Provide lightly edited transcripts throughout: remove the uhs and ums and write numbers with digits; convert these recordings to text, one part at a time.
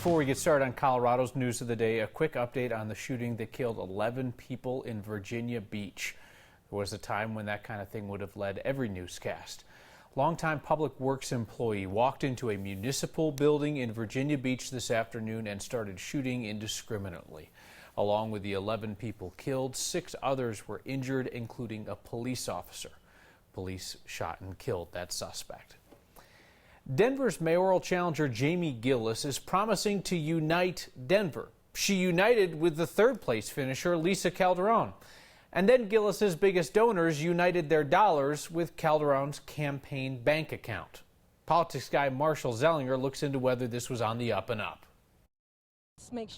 Before we get started on Colorado's news of the day, a quick update on the shooting that killed 11 people in Virginia Beach. There was a time when that kind of thing would have led every newscast. Longtime public works employee walked into a municipal building in Virginia Beach this afternoon and started shooting indiscriminately. Along with the 11 people killed, 6 others were injured, including a police officer. Police shot and killed that suspect. Denver's mayoral challenger Jamie Gillis is promising to unite Denver. She united with the third-place finisher Lisa Calderon. And then Gillis's biggest donors united their dollars with Calderon's campaign bank account. Politics guy Marshall Zellinger looks into whether this was on the up and up.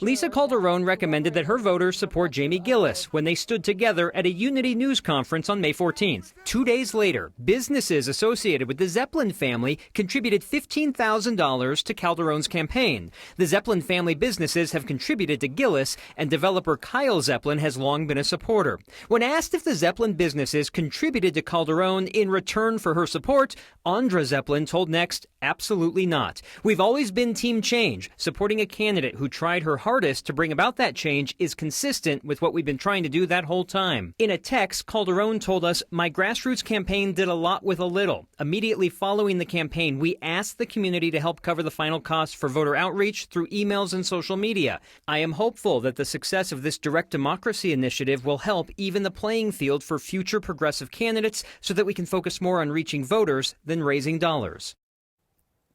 Lisa Calderon recommended that her voters support Jamie Gillis when they stood together at a Unity News conference on May 14th. 2 days later, businesses associated with the Zeppelin family contributed $15,000 to Calderon's campaign. The Zeppelin family businesses have contributed to Gillis, and developer Kyle Zeppelin has long been a supporter. When asked if the Zeppelin businesses contributed to Calderon in return for her support, Andra Zeppelin told Next, absolutely not. We've always been Team Change. Supporting a candidate who tried her hardest to bring about that change is consistent with what we've been trying to do that whole time. In a text, Calderon told us, my grassroots campaign did a lot with a little. Immediately following the campaign, we asked the community to help cover the final costs for voter outreach through emails and social media. I am hopeful that the success of this direct democracy initiative will help even the playing field for future progressive candidates so that we can focus more on reaching voters than raising dollars.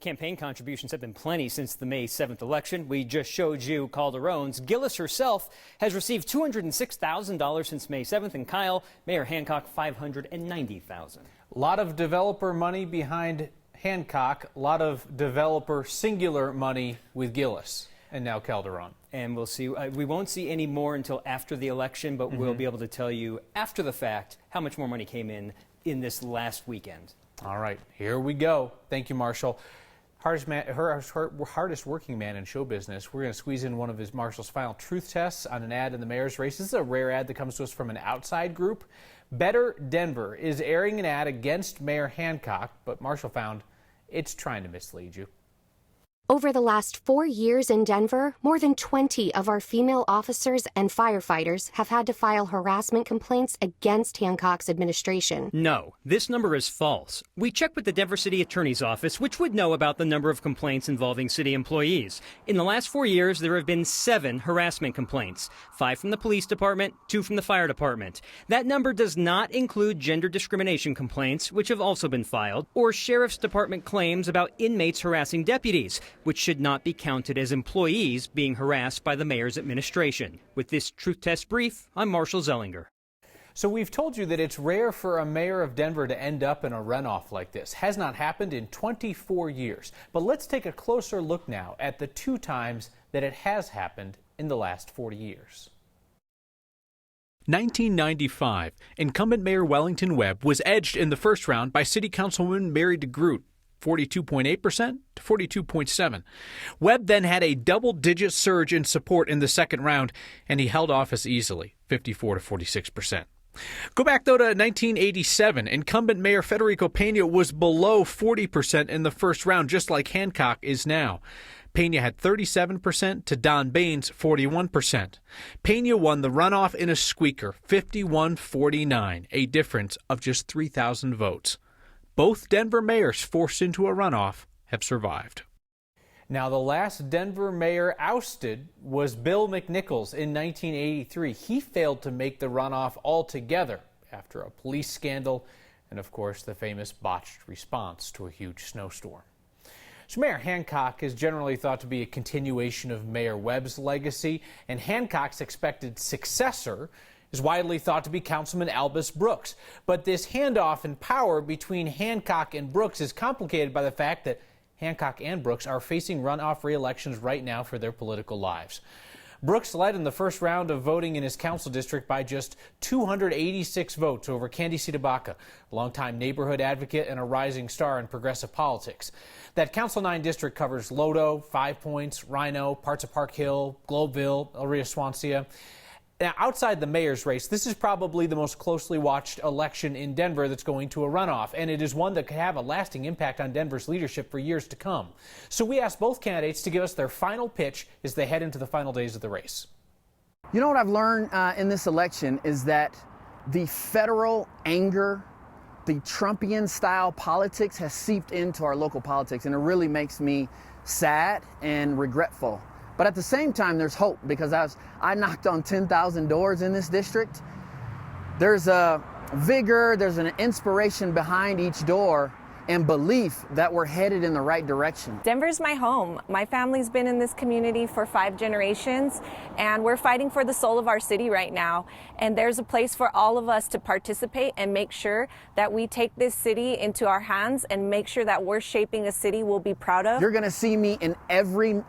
Campaign contributions have been plenty since the May 7th election. We just showed you Calderon's. Gillis herself has received $206,000 since May 7th, and Kyle, Mayor Hancock, $590,000. A lot of developer money behind Hancock, a lot of developer singular money with Gillis, and now Calderon. And we'll see. We won't see any more until after the election, but we'll be able to tell you after the fact how much more money came in this last weekend. All right, here we go. Thank you, Marshall. Hardest working man in show business. We're going to squeeze in one of Marshall's final truth tests on an ad in the mayor's race. This is a rare ad that comes to us from an outside group. Better Denver is airing an ad against Mayor Hancock, but Marshall found it's trying to mislead you. Over the last 4 years in Denver, more than 20 of our female officers and firefighters have had to file harassment complaints against Hancock's administration. No, this number is false. We checked with the Denver City Attorney's Office, which would know about the number of complaints involving city employees. In the last 4 years, there have been 7 harassment complaints, 5 from the police department, 2 from the fire department. That number does not include gender discrimination complaints, which have also been filed, or sheriff's department claims about inmates harassing deputies, which should not be counted as employees being harassed by the mayor's administration. With this Truth Test Brief, I'm Marshall Zellinger. So we've told you that it's rare for a mayor of Denver to end up in a runoff like this. Has not happened in 24 years. But let's take a closer look now at the 2 times that it has happened in the last 40 years. 1995, incumbent Mayor Wellington Webb was edged in the first round by City Councilwoman Mary DeGroot, 42.8% to 42.7%. Webb then had a double-digit surge in support in the second round, and he held office easily, 54 to 46%. Go back, though, to 1987. Incumbent Mayor Federico Pena was below 40% in the first round, just like Hancock is now. Pena had 37% to Don Baines, 41%. Pena won the runoff in a squeaker, 51-49, a difference of just 3,000 votes. Both Denver mayors forced into a runoff have survived. Now, the last Denver mayor ousted was Bill McNichols in 1983. He failed to make the runoff altogether after a police scandal and, of course, the famous botched response to a huge snowstorm. So Mayor Hancock is generally thought to be a continuation of Mayor Webb's legacy, and Hancock's expected successor is widely thought to be Councilman Albus Brooks. But this handoff in power between Hancock and Brooks is complicated by the fact that Hancock and Brooks are facing runoff re-elections right now for their political lives. Brooks led in the first round of voting in his council district by just 286 votes over Candy Cidabacca, a longtime neighborhood advocate and a rising star in progressive politics. That Council 9 district covers Lodo, 5 Points, Rhino, parts of Park Hill, Globeville, El Rio Swansea. Now, outside the mayor's race, this is probably the most closely watched election in Denver that's going to a runoff, and it is one that could have a lasting impact on Denver's leadership for years to come. So we asked both candidates to give us their final pitch as they head into the final days of the race. You know what I've learned in this election is that the federal anger, the Trumpian-style politics has seeped into our local politics, and it really makes me sad and regretful. But at the same time, there's hope, because I knocked on 10,000 doors in this district. There's a vigor, there's an inspiration behind each door, and belief that we're headed in the right direction. Denver's my home. My family's been in this community for 5 generations, and we're fighting for the soul of our city right now. And there's a place for all of us to participate and make sure that we take this city into our hands and make sure that we're shaping a city we'll be proud of. You're gonna see me in every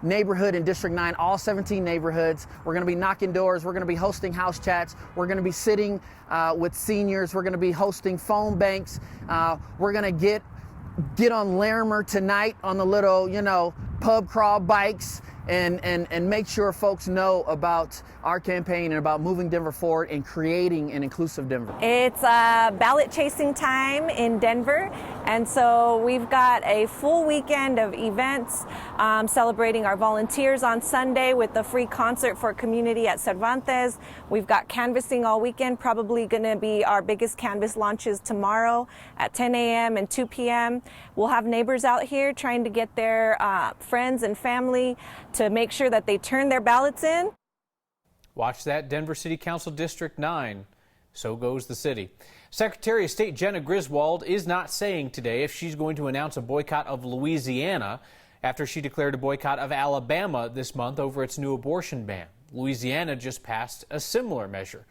neighborhood in District 9, all 17 neighborhoods. We're going to be knocking doors. We're going to be hosting house chats. We're going to be sitting with seniors. We're going to be hosting phone banks. We're going to get on Larimer tonight on the little, pub crawl bikes and make sure folks know about our campaign and about moving Denver forward and creating an inclusive Denver. It's ballot chasing time in Denver, and so we've got a full weekend of events celebrating our volunteers on Sunday with the free concert for community at Cervantes. We've got canvassing all weekend, probably going to be our biggest canvas launches tomorrow at 10 a.m. and 2 p.m. We'll have neighbors out here trying to get their friends and family to make sure that they turn their ballots in. Watch that, Denver City Council District 9. So goes the city. Secretary of State Jenna Griswold is not saying today if she's going to announce a boycott of Louisiana after she declared a boycott of Alabama this month over its new abortion ban. Louisiana just passed a similar measure.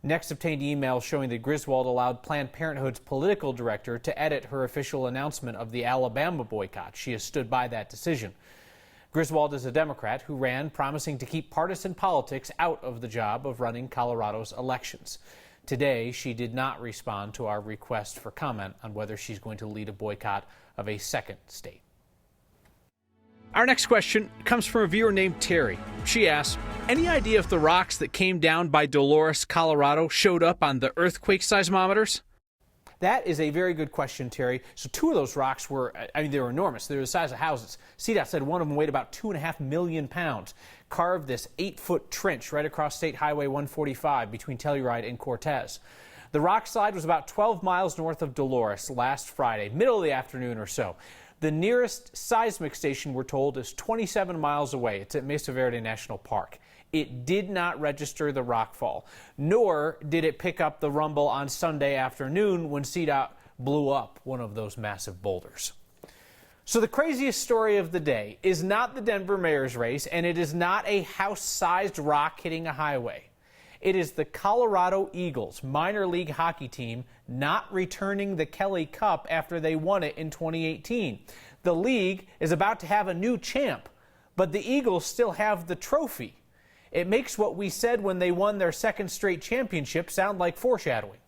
Next obtained emails showing that Griswold allowed Planned Parenthood's political director to edit her official announcement of the Alabama boycott. She has stood by that decision. Griswold is a Democrat who ran promising to keep partisan politics out of the job of running Colorado's elections. Today, she did not respond to our request for comment on whether she's going to lead a boycott of a second state. Our next question comes from a viewer named Terry. She asks, any idea if the rocks that came down by Dolores, Colorado showed up on the earthquake seismometers? That is a very good question, Terry. So 2 of those rocks were, they were enormous. They were the size of houses. CDOT said one of them weighed about 2.5 million pounds. Carved this 8-foot trench right across State Highway 145 between Telluride and Cortez. The rock slide was about 12 miles north of Dolores last Friday, middle of the afternoon or so. The nearest seismic station, we're told, is 27 miles away. It's at Mesa Verde National Park. It did not register the rockfall, nor did it pick up the rumble on Sunday afternoon when CDOT blew up one of those massive boulders. So the craziest story of the day is not the Denver mayor's race, and it is not a house-sized rock hitting a highway. It is the Colorado Eagles minor league hockey team not returning the Kelly Cup after they won it in 2018. The league is about to have a new champ, but the Eagles still have the trophy. It makes what we said when they won their second straight championship sound like foreshadowing.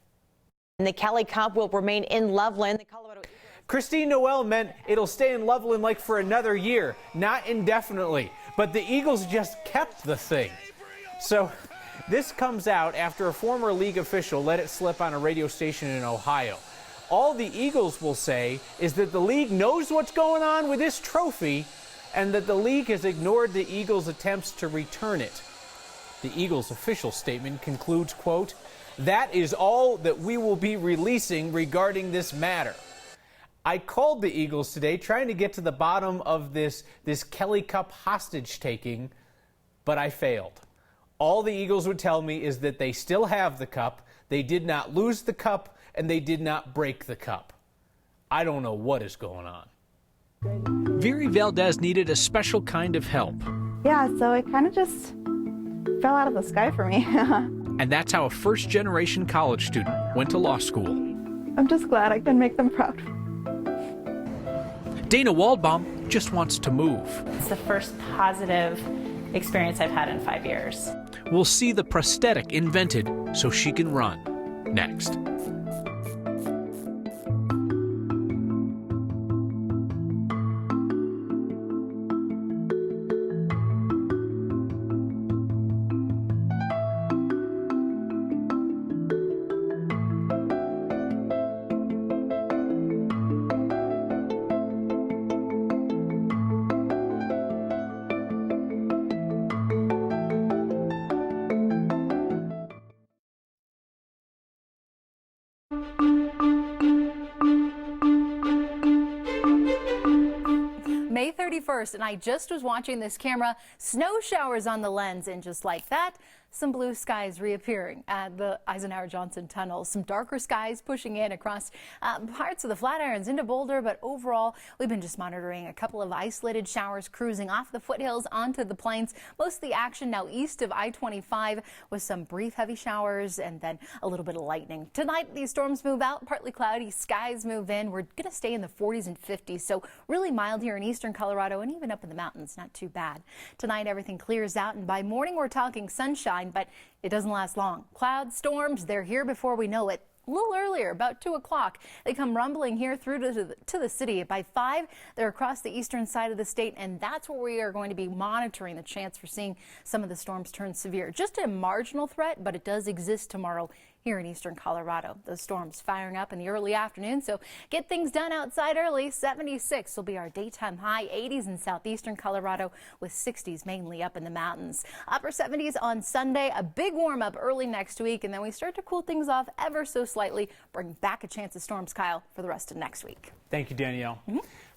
And the Kelly Cup will remain in Loveland. The Colorado Christine Noel meant it'll stay in Loveland like for another year, not indefinitely. But the Eagles just kept the thing. So this comes out after a former league official let it slip on a radio station in Ohio. All the Eagles will say is that the league knows what's going on with this trophy and that the league has ignored the Eagles' attempts to return it. The Eagles' official statement concludes, quote, "That is all that we will be releasing regarding this matter." I called the Eagles today trying to get to the bottom of this Kelly Cup hostage taking, but I failed. All the Eagles would tell me is that they still have the cup, they did not lose the cup, and they did not break the cup. I don't know what is going on. Viri Valdez needed a special kind of help. Yeah, so it kind of just fell out of the sky for me. And that's how a first-generation college student went to law school. I'm just glad I can make them proud. Danawolde Baum just wants to move. It's the first positive experience I've had in 5 years. We'll see the prosthetic invented so she can run next. first, and I just was watching this camera, snow showers on the lens, and just like that, some blue skies reappearing at the Eisenhower-Johnson Tunnel. Some darker skies pushing in across parts of the Flatirons into Boulder, but overall, we've been just monitoring a couple of isolated showers cruising off the foothills onto the plains. Most of the action now east of I-25 with some brief heavy showers and then a little bit of lightning. Tonight, these storms move out, partly cloudy, skies move in. We're going to stay in the 40s and 50s, so really mild here in eastern Colorado and even up in the mountains, not too bad. Tonight, everything clears out, and by morning, we're talking sunshine, but it doesn't last long. Clouds, storms, they're here before we know it. A little earlier, about 2 o'clock, they come rumbling here through to the city. By 5, they're across the eastern side of the state, and that's where we are going to be monitoring the chance for seeing some of the storms turn severe. Just a marginal threat, but it does exist tomorrow here in eastern Colorado. Those storms firing up in the early afternoon, so get things done outside early. 76 will be our daytime high, 80s in southeastern Colorado with 60s mainly up in the mountains. Upper 70s on Sunday, a big warm up early next week, and then we start to cool things off ever so slightly, bring back a chance of storms, Kyle, for the rest of next week. Thank you, Danielle.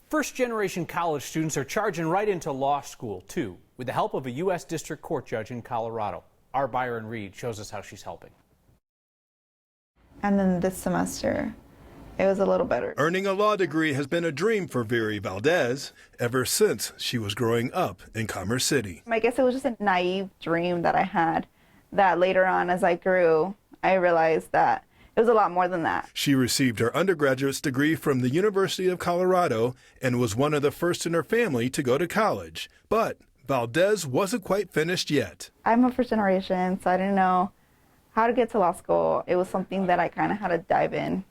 First-generation college students are charging right into law school, too, with the help of a U.S. District Court judge in Colorado. Our Byron Reed shows us how she's helping. And then this semester, it was a little better. Earning a law degree has been a dream for Viri Valdez ever since she was growing up in Commerce City. I guess it was just a naive dream that I had, that later on as I grew, I realized that it was a lot more than that. She received her undergraduate's degree from the University of Colorado and was one of the first in her family to go to college. But Valdez wasn't quite finished yet. I'm a first generation, so I didn't know how to get to law school. It was something that I kind of had to dive in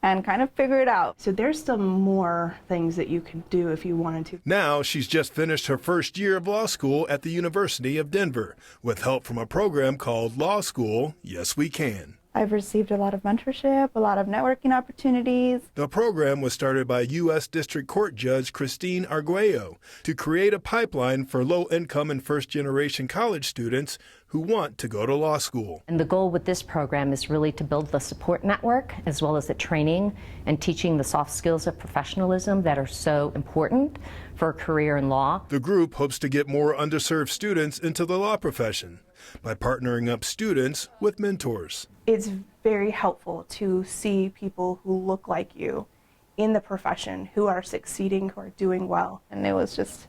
and kind of figure it out. So there's still more things that you could do if you wanted to. Now she's just finished her first year of law school at the University of Denver with help from a program called Law School Yes We Can. I've received a lot of mentorship, a lot of networking opportunities. The program was started by U.S. District Court Judge Christine Arguello to create a pipeline for low-income and first-generation college students who want to go to law school. And the goal with this program is really to build the support network as well as the training and teaching the soft skills of professionalism that are so important for a career in law. The group hopes to get more underserved students into the law profession by partnering up students with mentors. It's very helpful to see people who look like you in the profession, who are succeeding, who are doing well. And it was just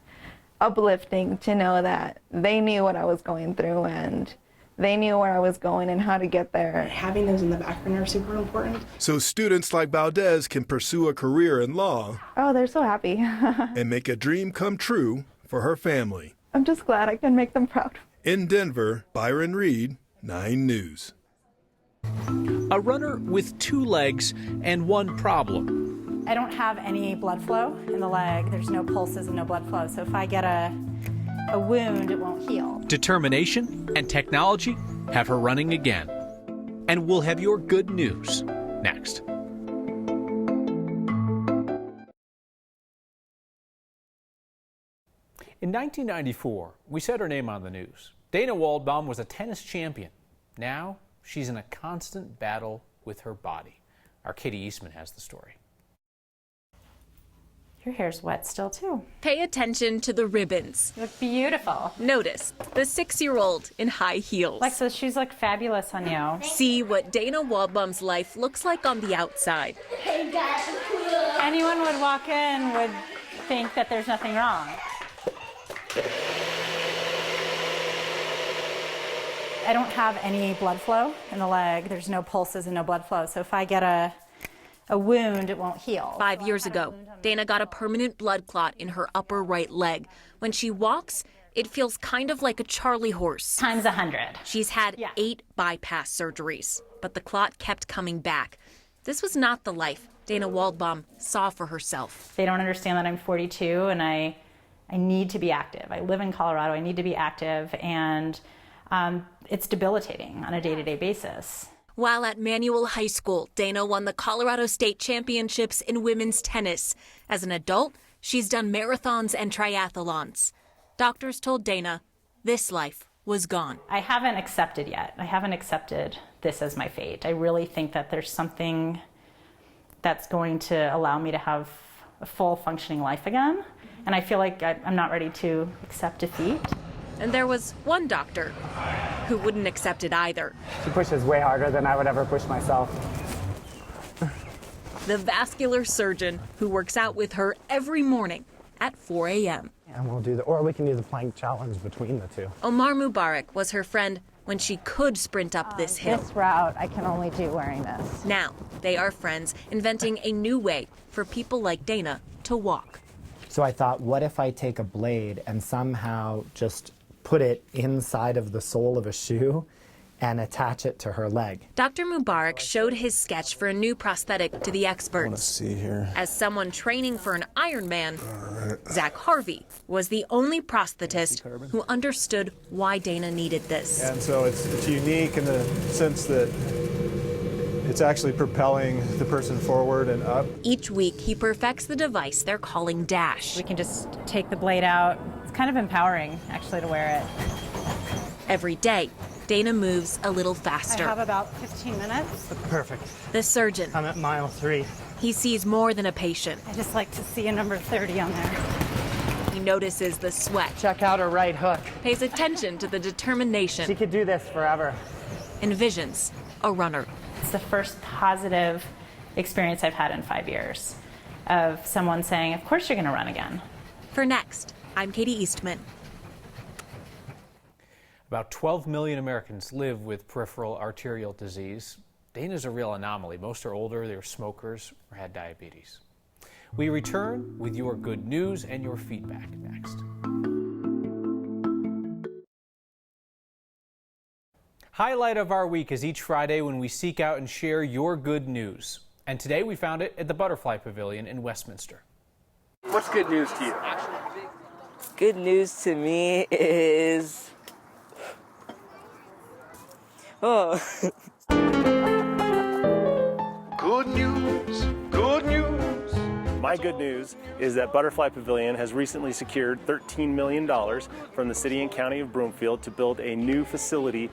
uplifting to know that they knew what I was going through and they knew where I was going and how to get there. Having those in the background are super important. So students like Valdez can pursue a career in law. Oh, they're so happy. And make a dream come true for her family. I'm just glad I can make them proud. In Denver, Byron Reed, 9 News. A runner with 2 legs and 1 problem. I don't have any blood flow in the leg. There's no pulses and no blood flow. So if I get a wound, it won't heal. Determination and technology have her running again. And we'll have your good news next. In 1994, we said her name on the news. Danawolde Baum was a tennis champion. Now, she's in a constant battle with her body. Our Katie Eastman has the story. Your hair's wet still, too. Pay attention to the ribbons. You look beautiful. Notice the 6-year-old in high heels. Like, so shoes look fabulous on you. See what Danawolde Baum's life looks like on the outside. Anyone would walk in would think that there's nothing wrong. I don't have any blood flow in the leg. There's no pulses and no blood flow. So if I get a wound, it won't heal. 5 years ago, Dana got a permanent blood clot in her upper right leg. When she walks, it feels kind of like a Charlie horse. Times 100. She's had 8 bypass surgeries, but the clot kept coming back. This was not the life Danawolde Baum saw for herself. They don't understand that I'm 42 and I need to be active. I live in Colorado. I need to be active, and it's debilitating on a day-to-day basis. While at Manual High School, Dana won the Colorado State Championships in women's tennis. As an adult, she's done marathons and triathlons. Doctors told Dana this life was gone. I haven't accepted yet. I haven't accepted this as my fate. I really think that there's something that's going to allow me to have a full functioning life again. and I feel like I'm not ready to accept defeat. And there was one doctor who wouldn't accept it either. She pushes way harder than I would ever push myself. The vascular surgeon who works out with her every morning at 4 a.m. And we'll do or we can do the plank challenge between the two. Omar Mubarak was her friend when she could sprint up this hill. This route I can only do wearing this. Now they are friends, inventing a new way for people like Dana to walk. So I thought, what if I take a blade and somehow just put it inside of the sole of a shoe and attach it to her leg? Dr. Mubarak showed his sketch for a new prosthetic to the experts. Let's see here. As someone training for an Ironman, Zach Harvey was the only prosthetist who understood why Dana needed this. And so it's unique in the sense that it's actually propelling the person forward and up. Each week, he perfects the device they're calling Dash. We can just take the blade out. It's kind of empowering, actually, to wear it. Every day, Dana moves a little faster. I have about 15 minutes. Perfect. The surgeon. I'm at mile 3. He sees more than a patient. I just like to see a number 30 on there. He notices the sweat. Check out her right hook. Pays attention to the determination. She could do this forever. Envisions a runner. It's the first positive experience I've had in 5 years of someone saying, of course you're going to run again. For Next, I'm Katie Eastman. About 12 million Americans live with peripheral arterial disease. Dana's a real anomaly. Most are older, they're smokers, or had diabetes. We return with your good news and your feedback next. Highlight of our week is each Friday when we seek out and share your good news. And today we found it at the Butterfly Pavilion in Westminster. What's good news to you? Good news to me is... Oh. Good news, good news. My good news is that Butterfly Pavilion has recently secured $13 million from the City and County of Broomfield to build a new facility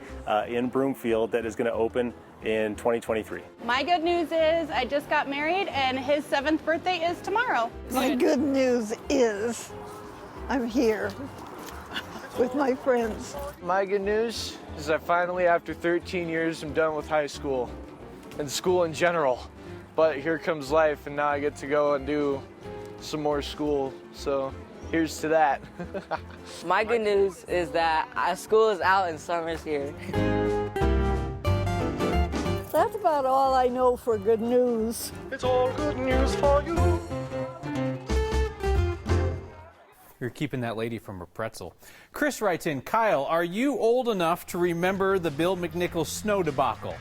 in Broomfield that is going to open in 2023. My good news is I just got married and his 7th birthday is tomorrow. My good news is I'm here with my friends. My good news is that finally, after 13 years, I'm done with high school and school in general. But here comes life, and now I get to go and do some more school. So here's to that. My good news is that school is out and summer's here. That's about all I know for good news. It's all good news for you. You're keeping that lady from her pretzel. Chris writes in, Kyle, are you old enough to remember the Bill McNichols snow debacle?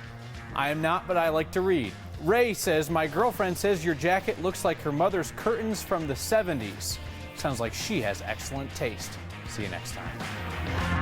I am not, but I like to read. Ray says, my girlfriend says your jacket looks like her mother's curtains from the 70s. Sounds like she has excellent taste. See you next time.